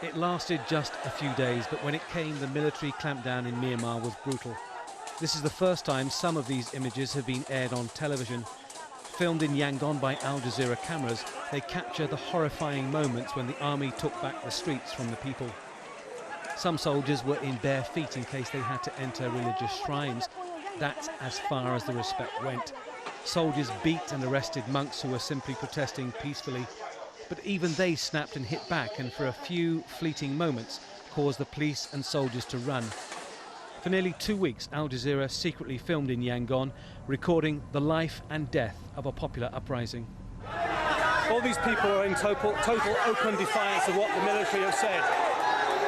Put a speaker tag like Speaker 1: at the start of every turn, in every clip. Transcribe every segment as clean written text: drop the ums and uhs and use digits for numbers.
Speaker 1: It lasted just a few days, but when it came, the military clampdown in Myanmar was brutal. This is the first time some of these images have been aired on television. Filmed in Yangon by Al Jazeera cameras, they capture the horrifying moments when the army took back the streets from the people. Some soldiers were in bare feet in case they had to enter religious shrines. That's as far as the respect went. Soldiers beat and arrested monks who were simply protesting peacefully. But even they snapped and hit back, and for a few fleeting moments caused the police and soldiers to run. For nearly 2 weeks, Al Jazeera secretly filmed in Yangon, recording the life and death of a popular uprising.
Speaker 2: All these people are in total open defiance of what the military have said,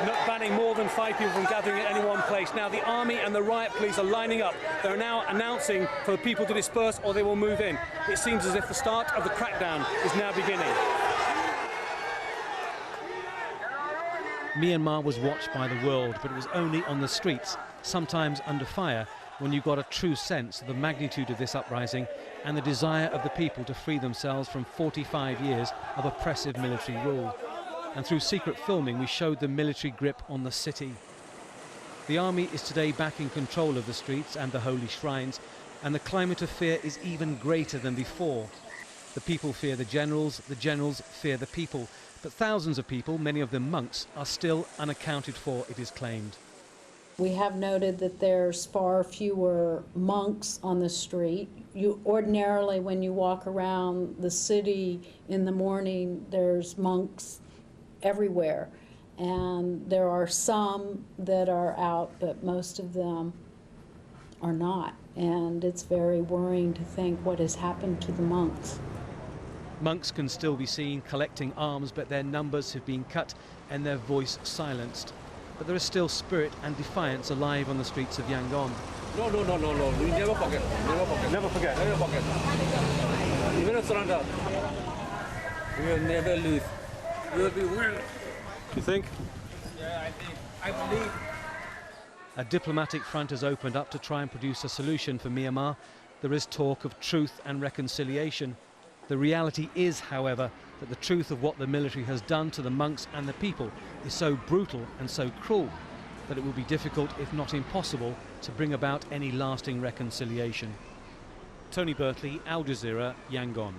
Speaker 2: not banning more than 5 people from gathering at any one place. Now the army and the riot police are lining up. They're now announcing for the people to disperse or they will move in. It seems as if the start of the crackdown is now beginning.
Speaker 1: Myanmar was watched by the world, but it was only on the streets, sometimes under fire, when you got a true sense of the magnitude of this uprising and the desire of the people to free themselves from 45 years of oppressive military rule. And through secret filming, we showed the military grip on the city. The army is today back in control of the streets and the holy shrines, and the climate of fear is even greater than before. The people fear the generals fear the people. But thousands of people, many of them monks, are still unaccounted for, it is claimed.
Speaker 3: We have noted that there's far fewer monks on the street. Ordinarily, when you walk around the city in the morning, there's monks everywhere. And there are some that are out, but most of them are not. And it's very worrying to think what has happened to the monks.
Speaker 1: Monks can still be seen collecting alms, but their numbers have been cut and their voice silenced. But there is still spirit and defiance alive on the streets of Yangon.
Speaker 2: No. We never forget. Never forget. We will not surrender. We will never lose. We will be winners. You think? Yeah, I believe.
Speaker 1: A diplomatic front has opened up to try and produce a solution for Myanmar. There is talk of truth and reconciliation. The reality is, however, that the truth of what the military has done to the monks and the people is so brutal and so cruel that it will be difficult, if not impossible, to bring about any lasting reconciliation. Tony Bertley, Al Jazeera, Yangon.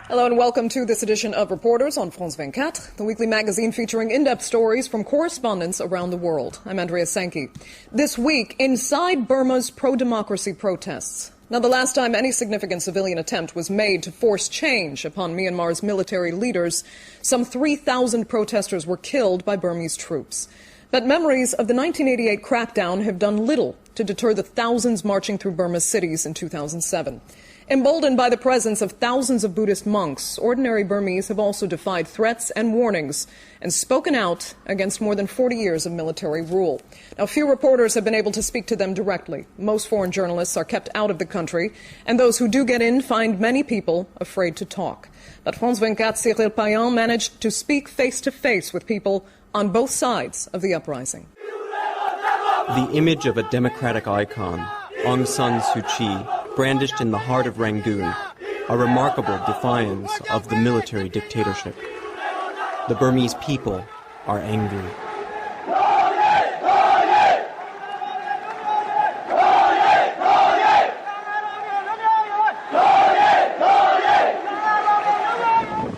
Speaker 4: Hello and welcome to this edition of Reporters on France 24, the weekly magazine featuring in-depth stories from correspondents around the world. I'm Andrea Sankey. This week, inside Burma's pro-democracy protests. Now, the last time any significant civilian attempt was made to force change upon Myanmar's military leaders, some 3,000 protesters were killed by Burmese troops. But memories of the 1988 crackdown have done little to deter the thousands marching through Burma's cities in 2007. Emboldened by the presence of thousands of Buddhist monks, ordinary Burmese have also defied threats and warnings and spoken out against more than 40 years of military rule. Now, few reporters have been able to speak to them directly. Most foreign journalists are kept out of the country, and those who do get in find many people afraid to talk. But France 24 Cyril Payan managed to speak face-to-face with people on both sides of the uprising.
Speaker 5: The image of a democratic icon, Aung San Suu Kyi, brandished in the heart of Rangoon, a remarkable defiance of the military dictatorship. The Burmese people are angry.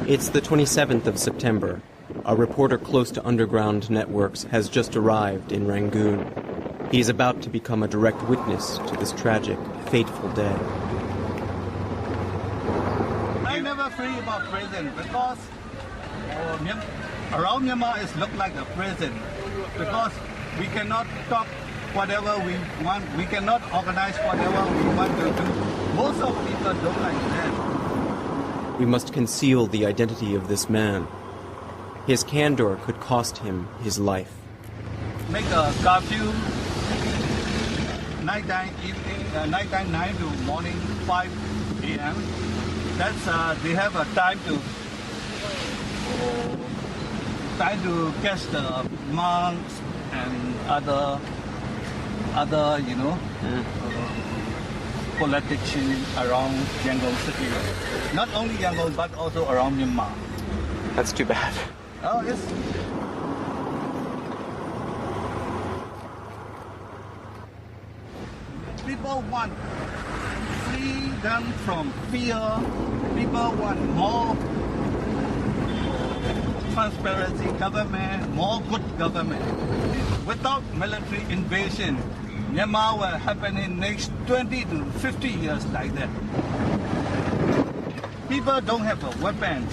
Speaker 5: It's the 27th of September. A reporter close to underground networks has just arrived in Rangoon. He is about to become a direct witness to this tragic, fateful day.
Speaker 6: I never free about prison because around Myanmar it looks like a prison because we cannot talk whatever we want, we cannot organize whatever we want to do. Most of people don't like that.
Speaker 5: We must conceal the identity of this man. His candor could cost him his life.
Speaker 6: Make a curfew. Nighttime 9 to morning 5 a.m. That's they have a time to catch the monks and other politics around Yangon city. Not only Yangon, but also around Myanmar.
Speaker 5: That's too bad.
Speaker 6: Oh, it's... People want freedom from fear. People want more transparency government, more good government. Without military invasion, Myanmar will happen in next 20 to 50 years like that. People don't have weapons.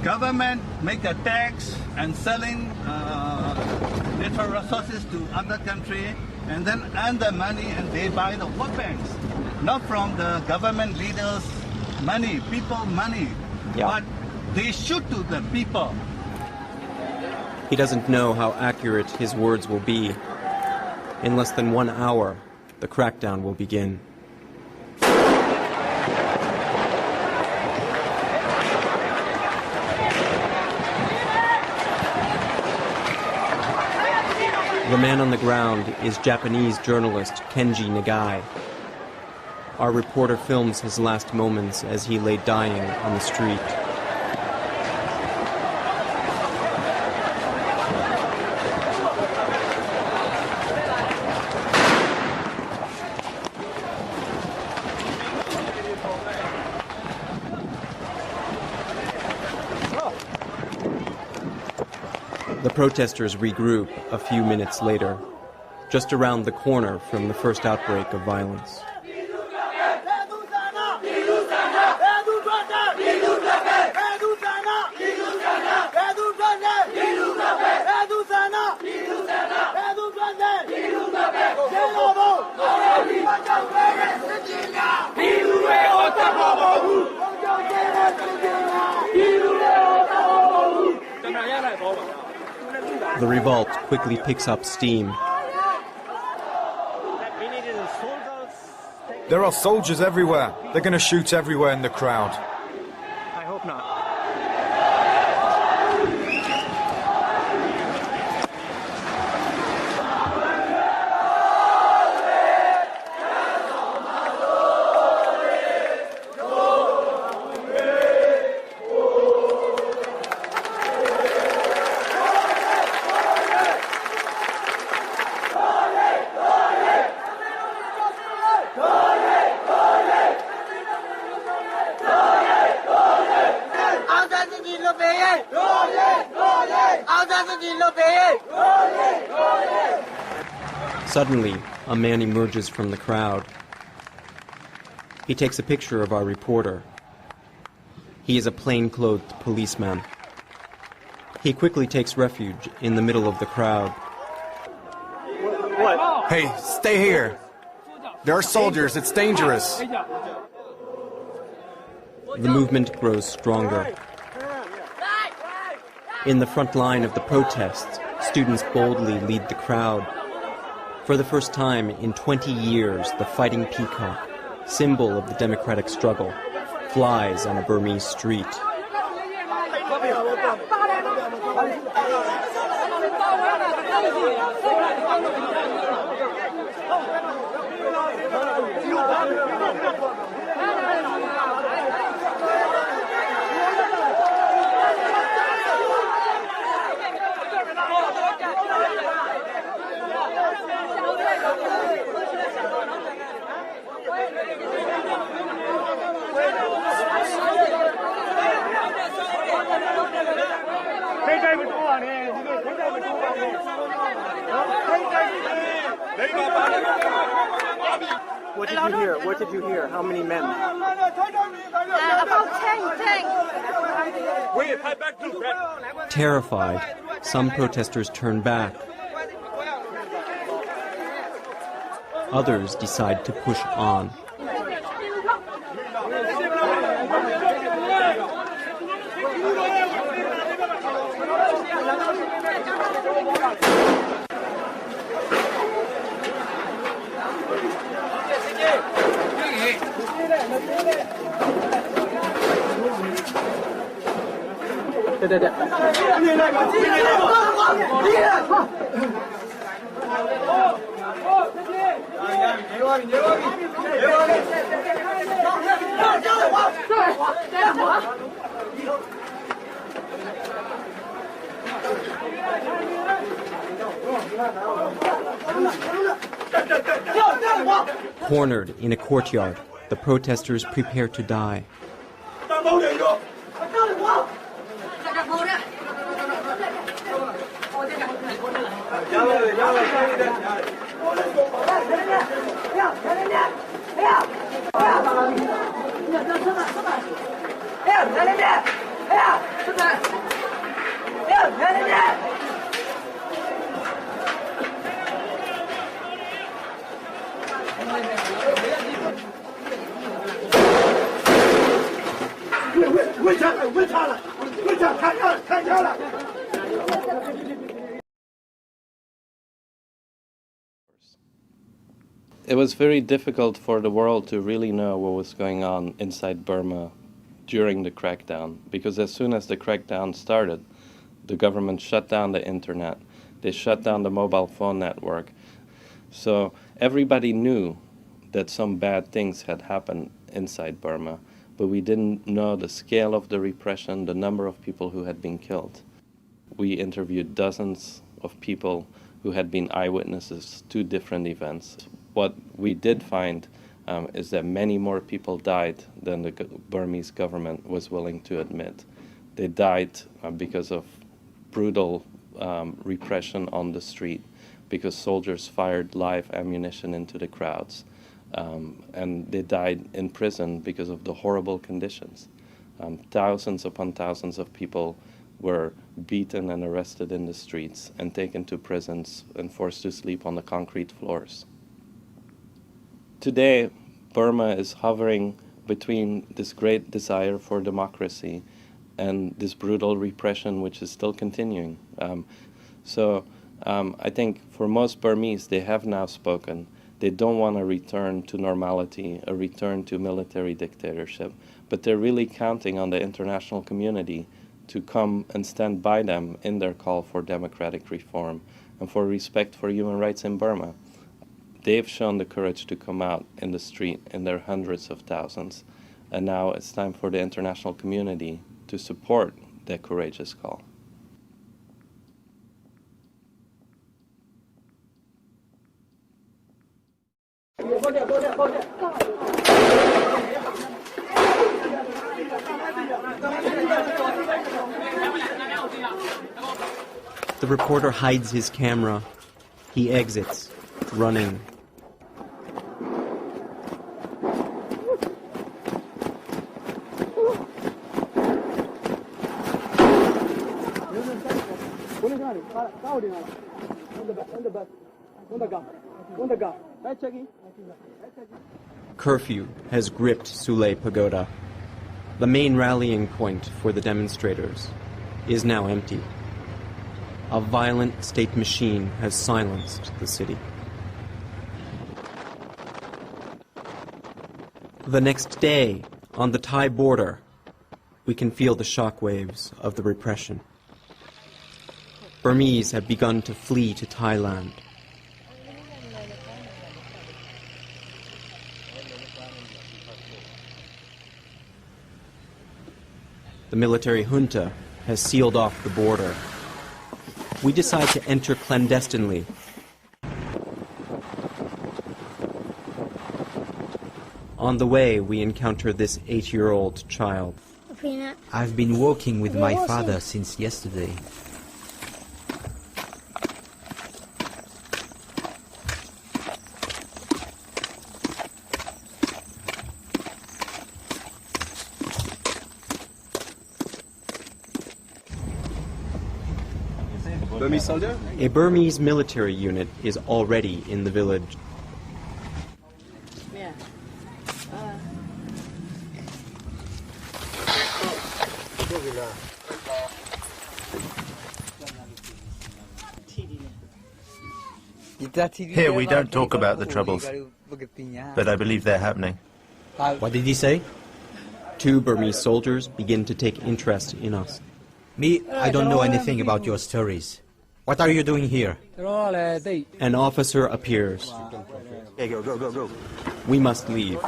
Speaker 6: Government make a tax and selling natural resources to other country and then earn the money and they buy the weapons. Not from the government leaders' money, people money, but they shoot to the people.
Speaker 5: He doesn't know how accurate his words will be. In less than 1 hour, the crackdown will begin. The man on the ground is Japanese journalist Kenji Nagai. Our reporter films his last moments as he lay dying on the street. The protesters regroup a few minutes later, just around the corner from the first outbreak of violence. The revolt quickly picks up steam.
Speaker 7: There are soldiers everywhere. They're going to shoot everywhere in the crowd.
Speaker 2: I hope not.
Speaker 5: Suddenly, a man emerges from the crowd. He takes a picture of our reporter. He is a plain-clothed policeman. He quickly takes refuge in the middle of the crowd.
Speaker 7: Hey, stay here. There are soldiers. It's dangerous.
Speaker 5: The movement grows stronger. In the front line of the protests, students boldly lead the crowd. For the first time in 20 years, the fighting peacock, symbol of the democratic struggle, flies on a Burmese street.
Speaker 8: What did you hear? What did you hear? How many men?
Speaker 9: About 10.
Speaker 5: Terrified, some protesters turn back. Others decide to push on. Cornered in a courtyard, the protesters prepare to die.
Speaker 10: It was very difficult for the world to really know what was going on inside Burma during the crackdown, because as soon as the crackdown started, the government shut down the internet, they shut down the mobile phone network. So everybody knew that some bad things had happened inside Burma, but we didn't know the scale of the repression, the number of people who had been killed. We interviewed dozens of people who had been eyewitnesses to different events. What we did find is that many more people died than the Burmese government was willing to admit. They died because of brutal repression on the street, because soldiers fired live ammunition into the crowds. And they died in prison because of the horrible conditions. Thousands upon thousands of people were beaten and arrested in the streets and taken to prisons and forced to sleep on the concrete floors. Today, Burma is hovering between this great desire for democracy and this brutal repression which is still continuing. I think for most Burmese, they have now spoken. They don't want a return to normality, a return to military dictatorship, but they're really counting on the international community to come and stand by them in their call for democratic reform and for respect for human rights in Burma. They've shown the courage to come out in the street in their hundreds of thousands, and now it's time for the international community to support that courageous call.
Speaker 5: The reporter hides his camera. He exits, running. Curfew has gripped Sule Pagoda. The main rallying point for the demonstrators is now empty. A violent state machine has silenced the city. The next day, on the Thai border, we can feel the shockwaves of the repression. Burmese have begun to flee to Thailand. The military junta has sealed off the border. We decide to enter clandestinely. On the way, we encounter this 8-year-old child.
Speaker 11: I've been walking with my father since yesterday.
Speaker 7: Burmese soldier?
Speaker 5: A Burmese military unit is already in the village.
Speaker 12: Here we don't talk about the troubles, but I believe they're happening.
Speaker 11: What did he say?
Speaker 5: 2 Burmese soldiers begin to take interest in us.
Speaker 11: Me, I don't know anything about your stories. What are you doing here?
Speaker 5: An officer appears.
Speaker 12: Hey, go.
Speaker 5: We must leave.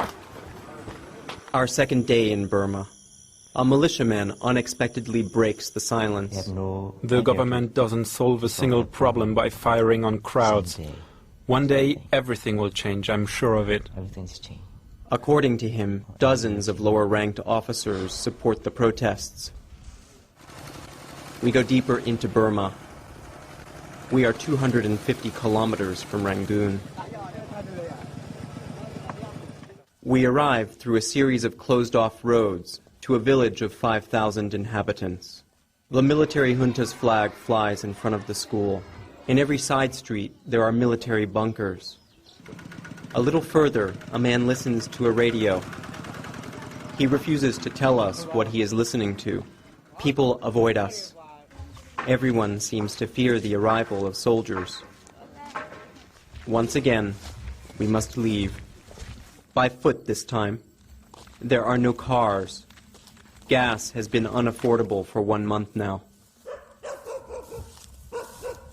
Speaker 5: Our second day in Burma. A militiaman unexpectedly breaks the silence.
Speaker 13: The government doesn't solve a single problem by firing on crowds. One day, everything will change, I'm sure of it.
Speaker 5: According to him, dozens of lower-ranked officers support the protests. We go deeper into Burma. We are 250 kilometers from Rangoon. We arrive through a series of closed-off roads to a village of 5,000 inhabitants. The military junta's flag flies in front of the school. In every side street, there are military bunkers. A little further, a man listens to a radio. He refuses to tell us what he is listening to. People avoid us. Everyone seems to fear the arrival of soldiers. Once again, we must leave. By foot this time. There are no cars. Gas has been unaffordable for 1 month now.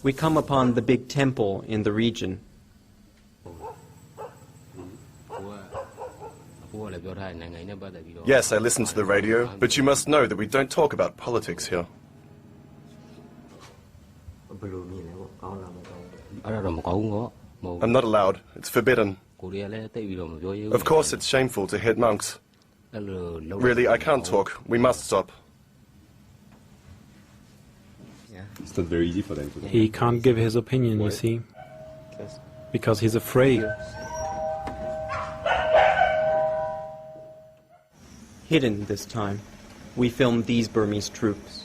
Speaker 5: We come upon the big temple in the region.
Speaker 14: Yes, I listen to the radio, but you must know that we don't talk about politics here. I'm not allowed. It's forbidden. Of course, it's shameful to hit monks. Really, I can't talk. We must stop.
Speaker 15: It's not very easy for them.
Speaker 13: He can't give his opinion, you see, because he's afraid.
Speaker 5: Hidden this time, we film these Burmese troops.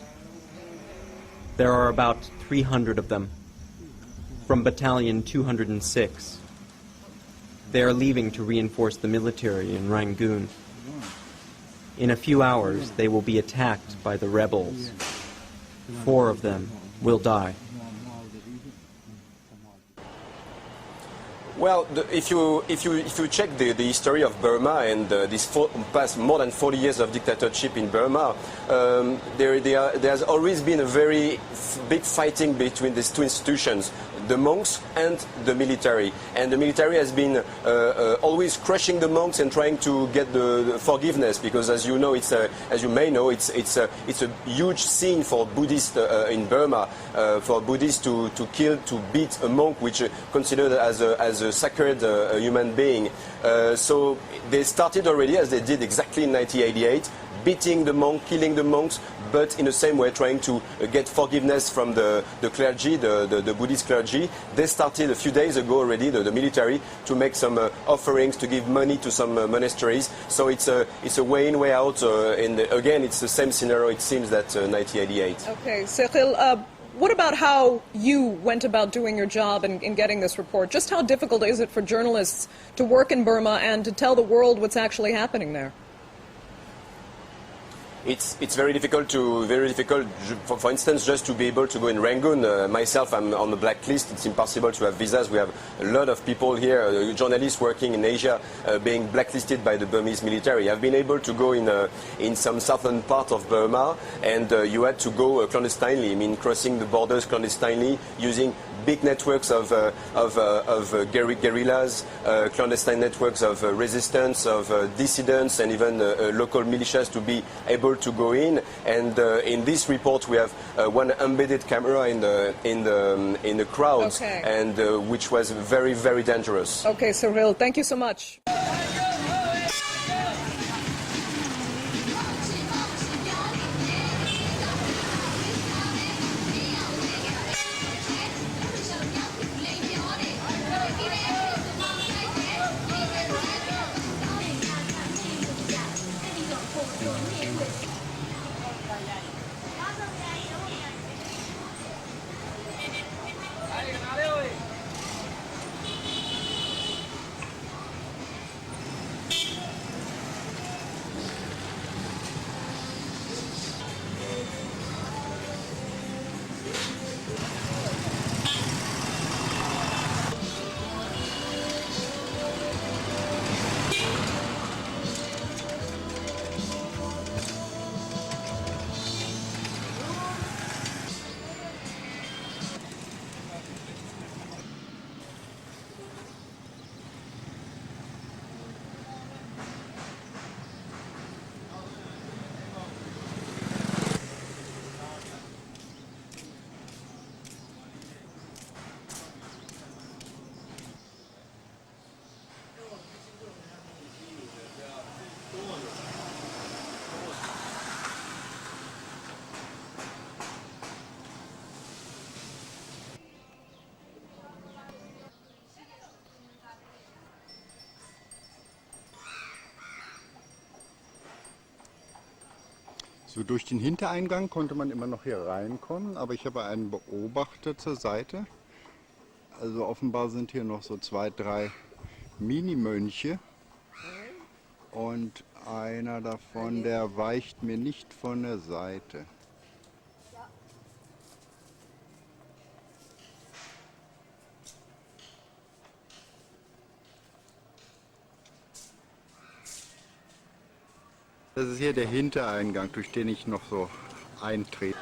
Speaker 5: There are about 300 of them, from Battalion 206. They are leaving to reinforce the military in Rangoon. In a few hours, they will be attacked by the rebels. 4 of them will die.
Speaker 16: Well, if you check the history of Burma and this past more than 40 years of dictatorship in Burma, there has always been a very big fighting between these two institutions, the monks and the military. And the military has been always crushing the monks and trying to get the forgiveness, because as you know, as you may know, it's a huge sin for Buddhists in Burma, for Buddhists to kill, to beat a monk, which considered as a sacred human being. So they started already, as they did exactly in 1988, beating the monk, killing the monks, but in the same way trying to get forgiveness from the clergy, the Buddhist clergy. They started a few days ago already, the military, to make some offerings, to give money to some monasteries. So it's a way in, way out, and again, it's the same scenario, it seems, that 1988.
Speaker 4: Okay, Cyril, what about how you went about doing your job in getting this report? Just how difficult is it for journalists to work in Burma and to tell the world what's actually happening there?
Speaker 16: It's very difficult, for instance, just to be able to go in Rangoon. Myself, I'm on the blacklist. It's impossible to have visas. We have a lot of people here, journalists working in Asia, being blacklisted by the Burmese military. I've been able to go in some southern part of Burma, and you had to go clandestinely. I mean, crossing the borders clandestinely, using big networks of guerrillas, clandestine networks of resistance, of dissidents, and even local militias to be able to go in. And in this report, we have one embedded camera in the crowds,
Speaker 4: okay,
Speaker 16: and which was very, very dangerous.
Speaker 4: Okay, Cyril, thank you so much.
Speaker 17: So durch den Hintereingang konnte man immer noch hier reinkommen, aber ich habe einen Beobachter zur Seite. Also offenbar sind hier noch so 2, 3 Minimönche und einer davon, der weicht mir nicht von der Seite. Das ist hier der Hintereingang, durch den ich noch so eintrete.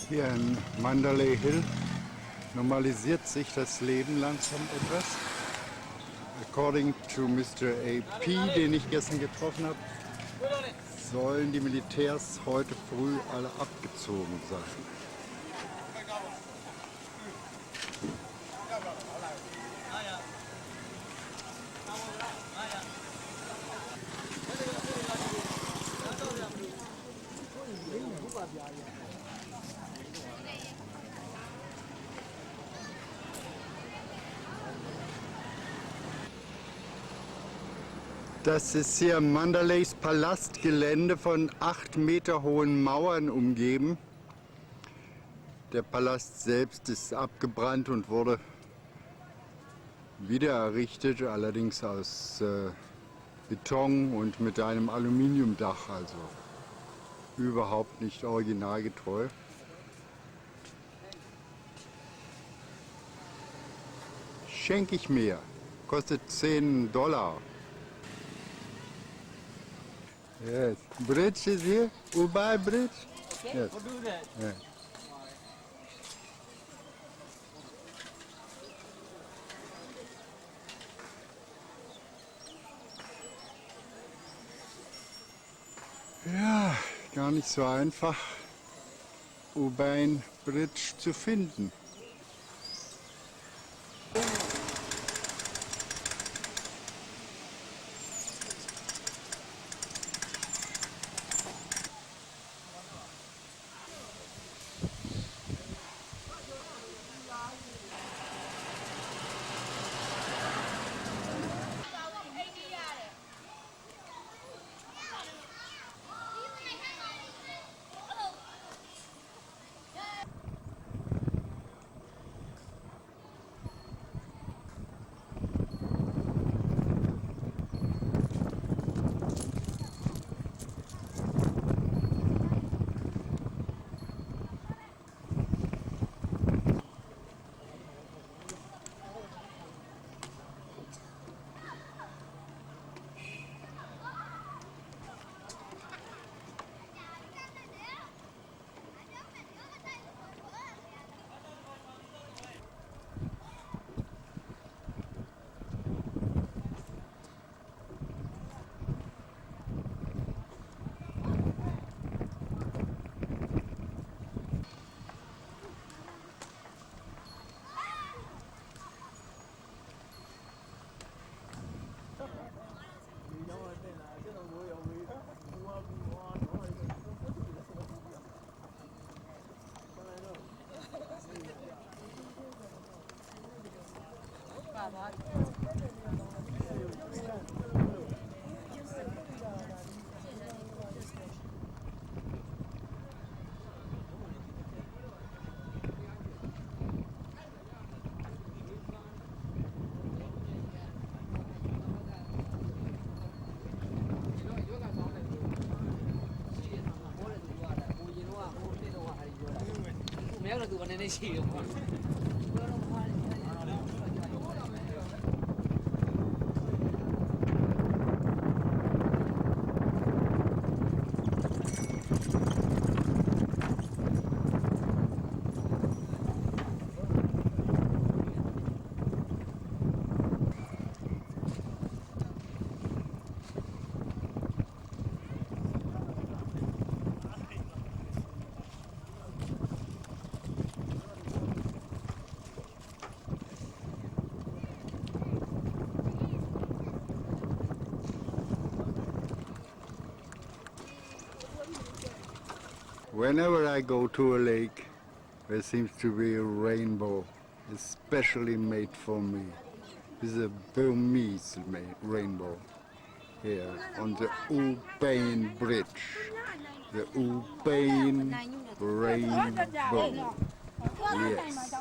Speaker 17: Hier in Mandalay Hill normalisiert sich das Leben langsam etwas. According to Mr. AP, den ich gestern getroffen habe, sollen die Militärs heute früh alle abgezogen sein. Das ist hier Mandalays Palastgelände von 8 Meter hohen Mauern umgeben. Der Palast selbst ist abgebrannt und wurde wieder errichtet, allerdings aus Beton und mit einem Aluminiumdach, also überhaupt nicht originalgetreu. Schenke ich mir, kostet $10. Yes, bridge is here. Ubai bridge.
Speaker 9: Okay,
Speaker 17: Yes.
Speaker 9: we'll do that.
Speaker 17: Yeah. Ja, gar nicht so einfach, Ubai Bridge zu finden. Whenever I go to a lake, there seems to be a rainbow, especially made for me. This is a Burmese rainbow here on the Uprising Bridge. The Uprising Rainbow. Yes.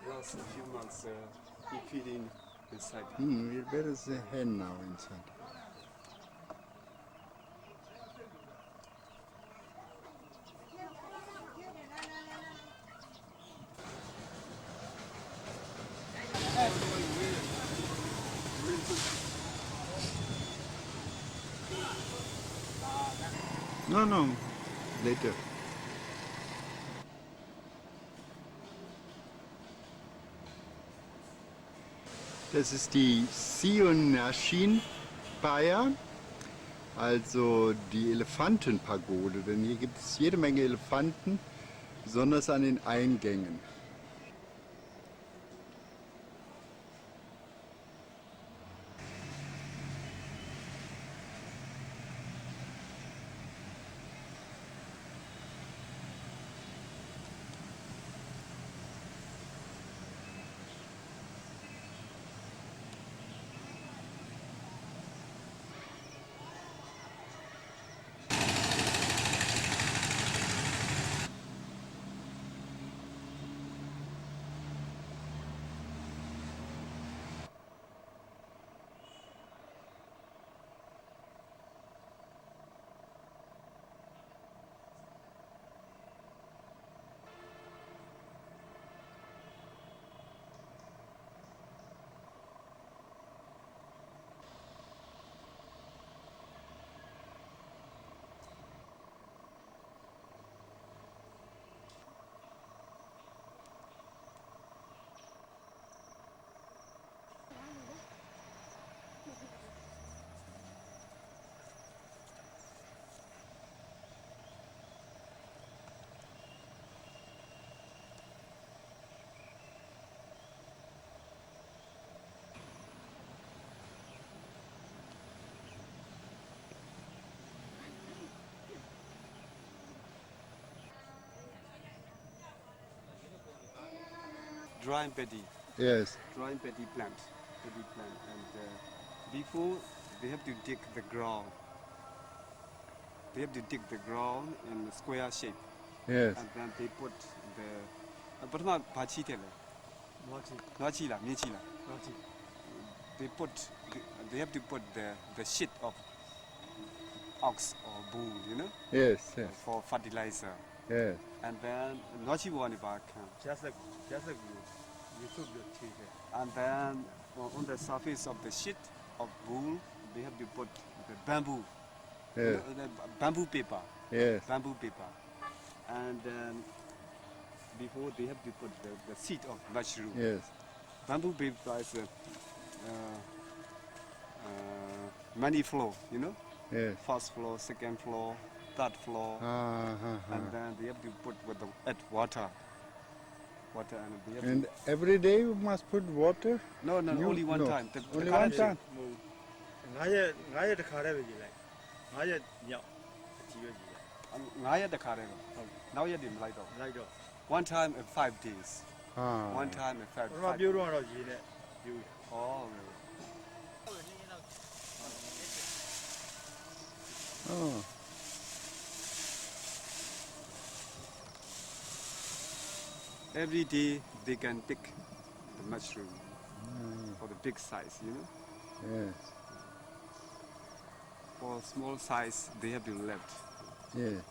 Speaker 18: Last few months keep feeding inside.
Speaker 17: Where is the hen now inside? No, later. Das ist die Sionashin-Paya, also die Elefantenpagode, denn hier gibt es jede Menge Elefanten, besonders an den Eingängen.
Speaker 18: dry paddy.
Speaker 17: Yes.
Speaker 18: Dry paddy plant. Paddy plant. And before they have to dig the ground. They have to dig the ground in a square shape.
Speaker 17: Yes.
Speaker 18: And then they put the. Burma Pachitele. Nachi la, Michi la. They have to put the shit of ox or bull, you know?
Speaker 17: Yes, yes.
Speaker 18: For fertilizer.
Speaker 17: Yes.
Speaker 18: And then Nachi wani back. Just like you. And then on the surface of the shit of bull, they have to put the bamboo.
Speaker 17: Yes.
Speaker 18: The bamboo paper.
Speaker 17: Yes.
Speaker 18: Bamboo paper. And then before they have to put the seed of mushroom.
Speaker 17: Yes.
Speaker 18: Bamboo paper is many floor, you know?
Speaker 17: Yes.
Speaker 18: First floor, second floor, third floor. And then they have to put with add water. Water and they have
Speaker 17: And every day you must put water?
Speaker 18: No, only one time.
Speaker 17: Only one time?
Speaker 18: One time in 5 days. One time in 5 days. Oh,
Speaker 17: Oh.
Speaker 18: Every day they can pick the mushroom for the big size, you know?
Speaker 17: Yes.
Speaker 18: For small size, they have to left.
Speaker 17: Yes.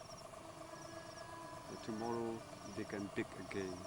Speaker 18: Tomorrow they can pick again.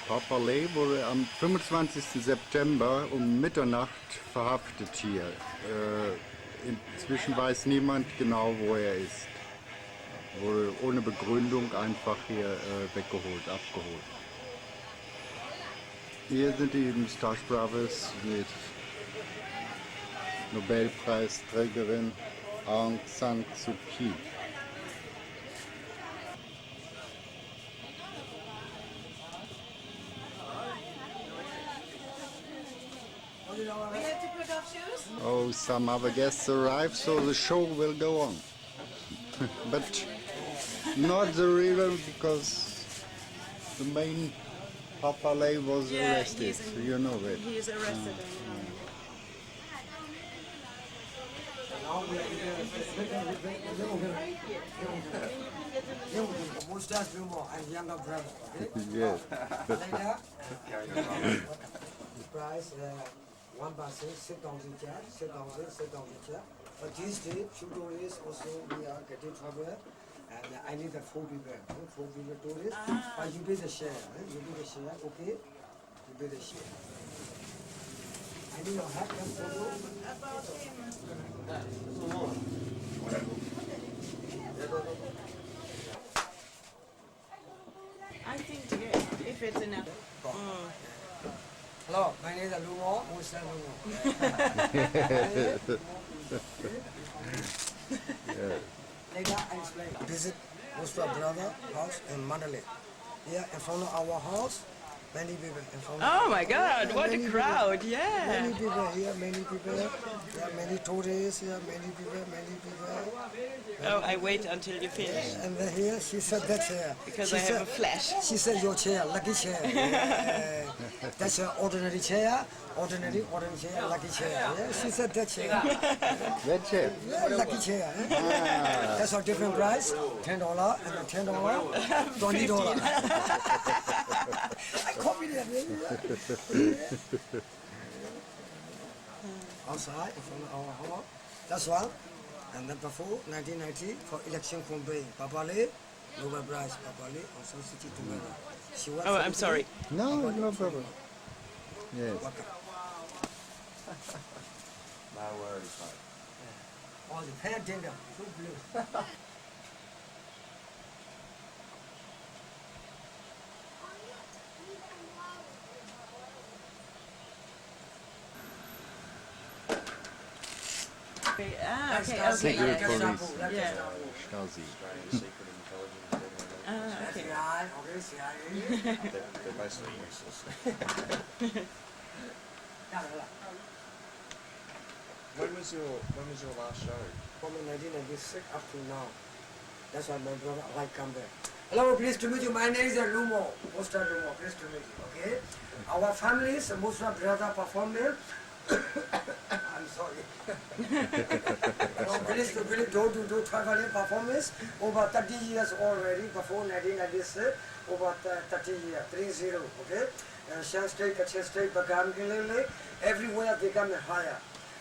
Speaker 17: Papalé wurde am 25. September um Mitternacht verhaftet hier. Inzwischen weiß niemand genau, wo er ist. Wurde ohne Begründung einfach hier weggeholt, abgeholt. Hier sind die Moustache Brothers mit Nobelpreisträgerin Aung San Suu Kyi.
Speaker 19: We have to put off shoes?
Speaker 17: Oh, some other guests arrived, so the show will go on. But not the real, because the main Papalé was arrested. You know that.
Speaker 19: He is arrested.
Speaker 20: Moustache Brothers and younger brother.
Speaker 17: Yes.
Speaker 20: Price 1 person, 6,000 chair, 6,000 chair. But these days, few tourists also we are getting trouble. And I need a 4 people, 4 people tourists. But you pay the share, you pay the share, okay? You pay the share. I need your hat and photo.
Speaker 19: I think if it's enough.
Speaker 20: Hello, my name is Lumo, Moustache Later I explain. Visit Moustache Brothers house in Mandalay. Here in front of our house, many people in front of
Speaker 19: Oh my God, what a crowd, yeah.
Speaker 20: Many people here, many people. There are many tourists here, many people, many people.
Speaker 19: Oh, I wait until you finish.
Speaker 20: And then here, she said that chair.
Speaker 19: Because
Speaker 20: she
Speaker 19: I
Speaker 20: said,
Speaker 19: have a flash.
Speaker 20: She said your chair, lucky chair. That's an ordinary chair, ordinary chair, lucky chair. Yeah, she said that chair.
Speaker 17: That chair?
Speaker 20: Yeah, lucky chair. That's a different price, $10 and $10, $20. I copied it. Outside, in front of our house. That's one. And then before 1990 for election campaign, Papalé, Nobel Prize, Papalé, also sitting together. She was
Speaker 19: Oh, I'm sorry.
Speaker 17: No, no problem. Yes.
Speaker 20: My word is fine. Oh, the hair dinner, so blue.
Speaker 19: Okay.
Speaker 17: Stasi.
Speaker 19: Okay.
Speaker 16: They're mostly useless. When was your last show?
Speaker 20: From 1996 up to now. That's why my brother like come back. Hello, pleased to meet you. My name is Lumo, Moustache Lumo. Pleased to meet you. Okay. Our family is Moustache Brother performer. I'm sorry. Pleased to do traveling performance over 30 years already. Before 1996, over 30 years, 30. Okay. Shan State, Kachin State, Bagam, everywhere they come higher.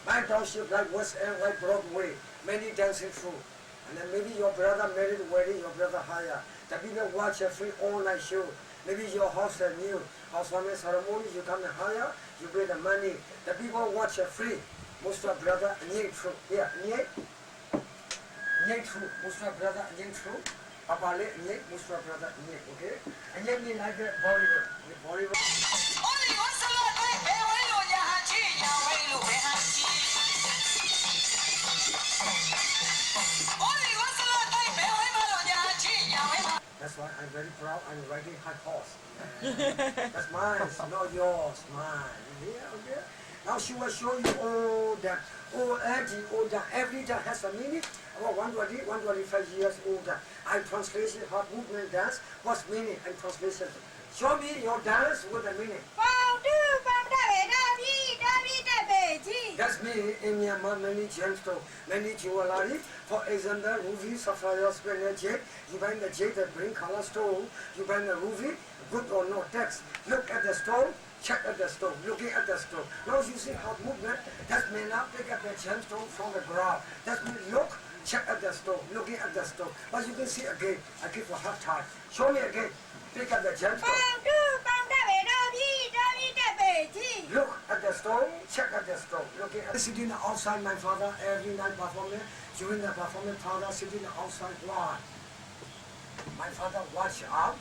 Speaker 20: My township like West End, like Broadway, many dancing through. And then maybe your brother married wedding, your brother higher. The people watch a free all-night show. Maybe your house is new. Housewarming ceremony, you come higher, you pay the money. The people watch a free. Moustache brother, Nying through. Here, Nying through. Moustache brother, Nying through. Papalé, Nying, Moustache brother, Nying, okay? And Nying means like Bollywood. Bollywood. That's why I'm very proud. I'm riding high horse. That's mine, not yours, mine. Yeah, okay. Now she will show you all that, all that, every that has a meaning. About 125 years older. I'm translating her movement dance. What's meaning and translation? Show me your dance with a meaning. That's me in Myanmar, many gemstones, many jewelry. For example, ruby, sapphire, splendid jade. You buy the jade, the green color stone. You buy the ruby, good or no tax. Look at the stone, check at the stone, looking at the stone. Now you see how movement, that may not pick up the gemstone from the ground. That means look, check at the stone, looking at the stone. But you can see again, I give a hard time. Show me again, pick up the gemstone. Look at the stone, check at the stone, looking at sitting outside my father every night performing. During the performance, father sitting outside why? My father watch out,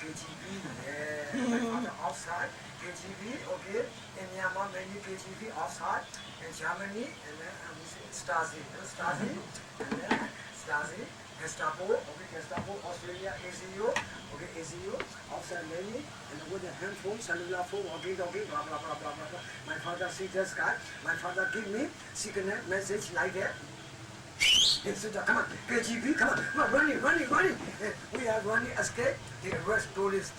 Speaker 20: KGB, yeah. My father outside, KGB, okay. In Myanmar, many KGB outside. In Germany, and then Stasi, and then Stasi, Gestapo, okay, Gestapo, Australia, ACU, okay, ACU, outside many, and with the handphone, cellular phone, okay, blah, blah, blah, blah, blah. My father see this guy, my father give me secret message like that. He said, come on, KGB, come on, running. We are running, escape, they arrest tourists.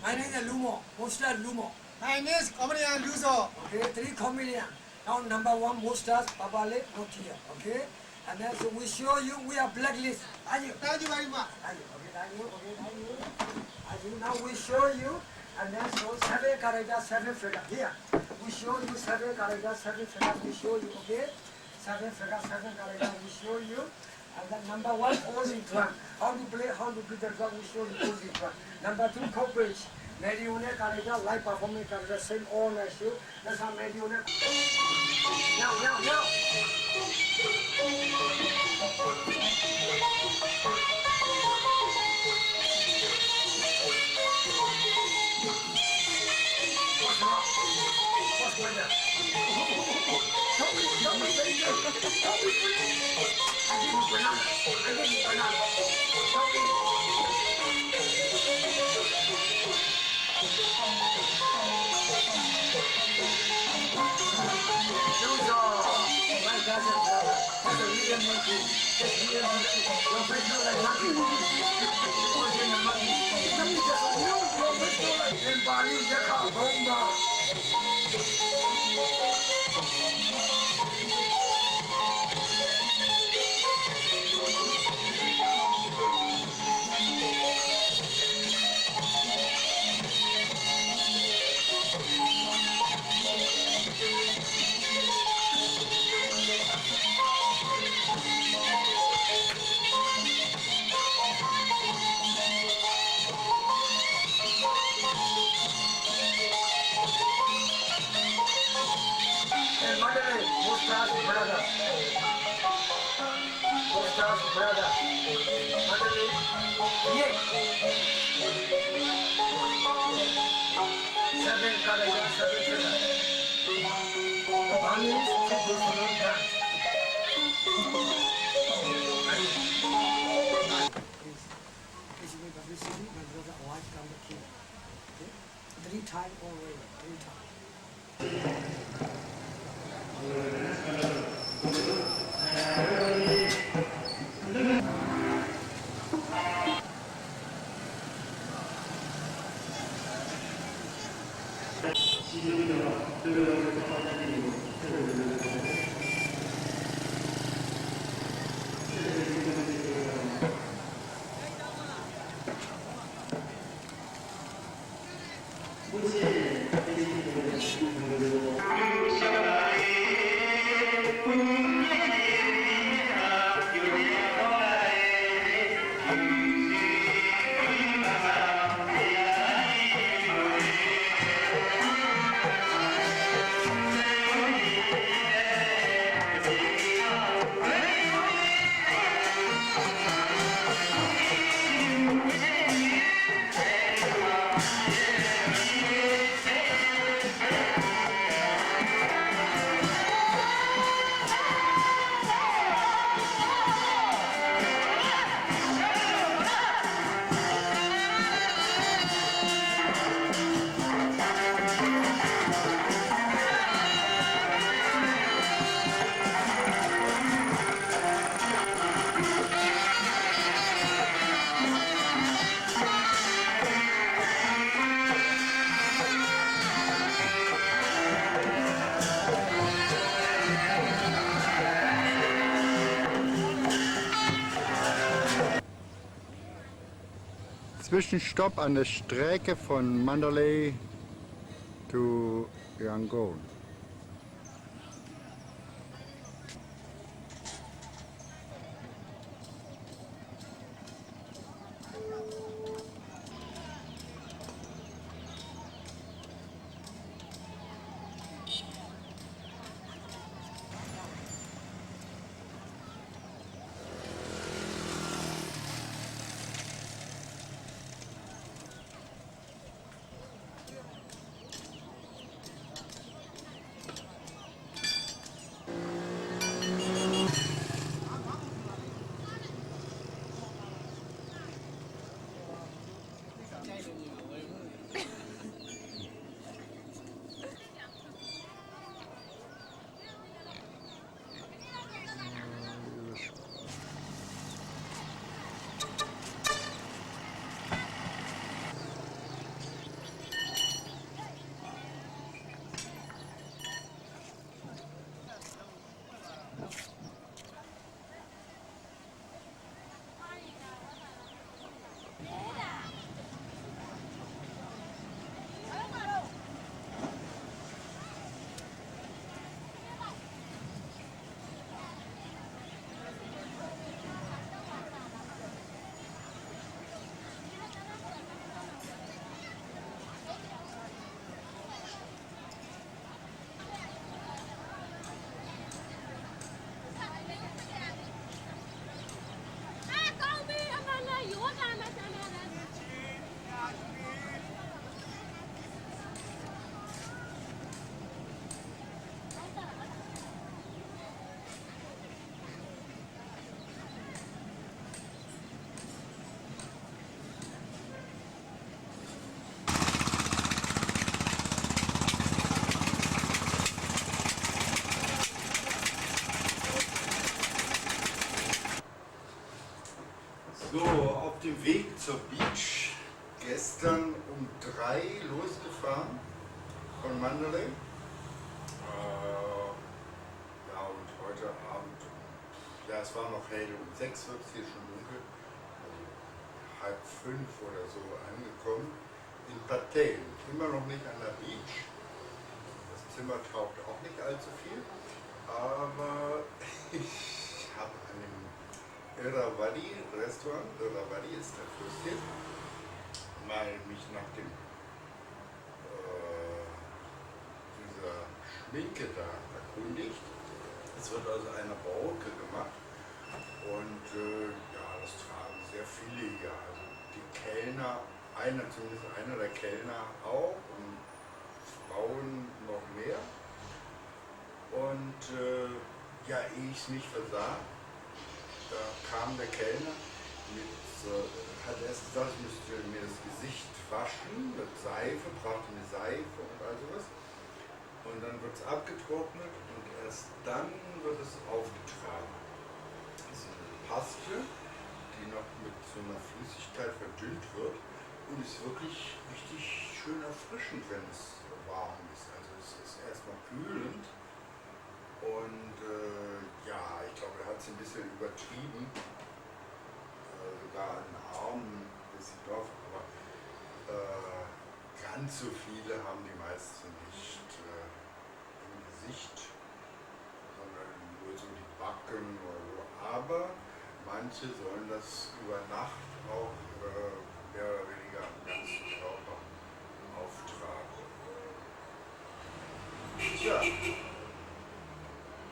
Speaker 20: My name is Lumo, Moustache Lumo. My name is Comedian Luzo. Okay, 3 comedian. Now number 1 Moustache Babale, not here. Okay, and then so we show you we are blacklist. Thank you very much. Thank you. Now we show you, and then so 7 characters, 7 figures. Here, we show you 7 characters, 7 figures. We show you, okay? 7 figures, 7 characters. We show you. And then number 1, Aussie drum. How to play the drum, we show you Aussie drum. Number 2, coverage. Marionette character, live performing character, same all as you. That's how marionette. Now. What's going on? Don't be very good. Don't be free. I give you banana. Don't be. My cousin, that's a real monkey. That's real monkey. Your face looks like monkey. What's in the monkey? Tell me just a new professional like in Bali, Yaka, Bomba. And Mandalay, Moustache Brothers. Moustache Brothers. Mandalay, yeah. 7 characters, 7 figures. One is traditional dance. Please give me publicity. My brother wife come to kill. Okay? 3 times already. 3 times.
Speaker 17: Zwischenstopp an der Strecke von Mandalay to Yangoon.
Speaker 21: So, auf dem Weg zur Beach, gestern um 3 losgefahren von Mandalay. Ja, und heute Abend, ja, es war noch hell, um 6 wird es hier schon dunkel, also 4:30 oder so angekommen in Patel. Immer noch nicht an der Beach. Das Zimmer taugt auch nicht allzu viel, aber ich habe an dem Irrawaddy Restaurant, Irrawaddy ist der Fluss hier, mal mich nach dem dieser Schminke da erkundigt. Es wird also eine Baroque gemacht und ja, das tragen sehr viele hier. Also die Kellner, zumindest einer der Kellner auch und Frauen noch mehr. Und ja, ehe ich es nicht versah, da kam der Kellner hat erst gesagt, ich müsste mir das Gesicht waschen mit Seife, brachte mir Seife und all sowas. Und dann wird es abgetrocknet und erst dann wird es aufgetragen. Das ist eine Paste, die noch mit so einer Flüssigkeit verdünnt wird und ist wirklich richtig schön erfrischend, wenn es warm ist. Also es ist erstmal kühlend. Und ja, ich glaube, er hat es ein bisschen übertrieben, sogar einen Arm ein bisschen drauf, aber ganz so viele haben die meisten nicht im Gesicht, sondern nur so die Backen oder so. Aber manche sollen das über Nacht auch mehr oder weniger am ganzen Körper auftragen. Tja.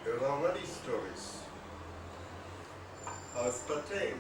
Speaker 21: Irrawaddy Stories aus Patel.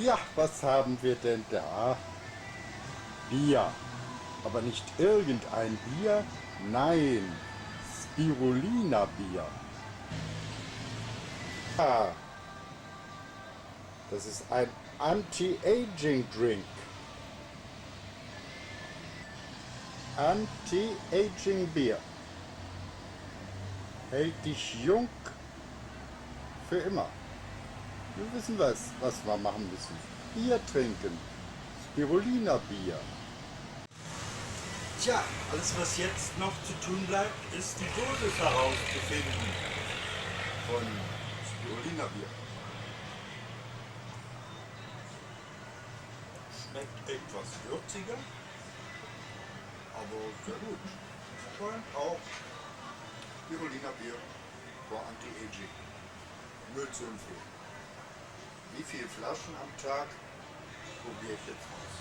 Speaker 17: Ja, was haben wir denn da? Bier. Aber nicht irgendein Bier, nein, Spirulina-Bier. Ah, das ist ein Anti-Aging-Drink. Anti-Aging-Bier. Hält dich jung für immer. Wir wissen was wir machen müssen. Bier trinken. Spirulina-Bier.
Speaker 3: Tja, alles was jetzt noch zu tun bleibt, ist die Dosis herauszufinden
Speaker 17: von Spirulina-Bier.
Speaker 3: Schmeckt etwas würziger, aber sehr gut. Scheint auch
Speaker 17: Spirulina-Bier für Anti-Aging. Nur zu empfehlen. Wie viele Flaschen am Tag probiere ich jetzt aus?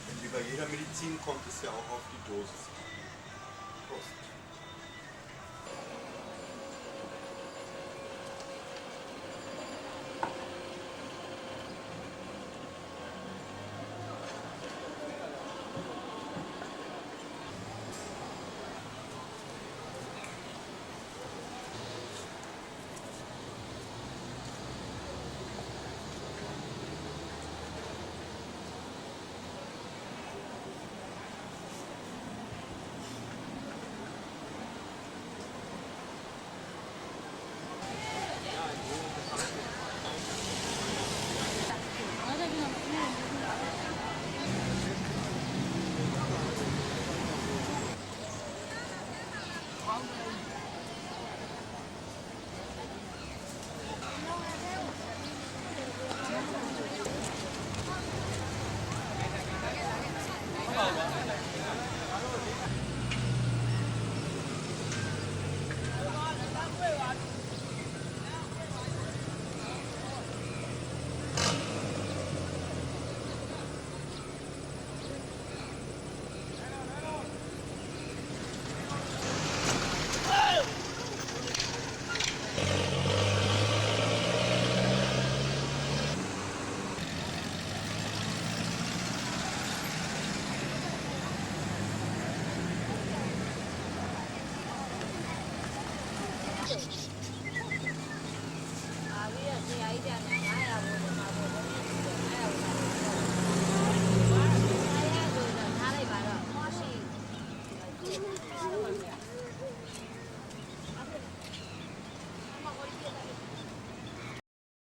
Speaker 3: Denn wie bei jeder Medizin kommt es ja auch auf die Dosis an. Prost.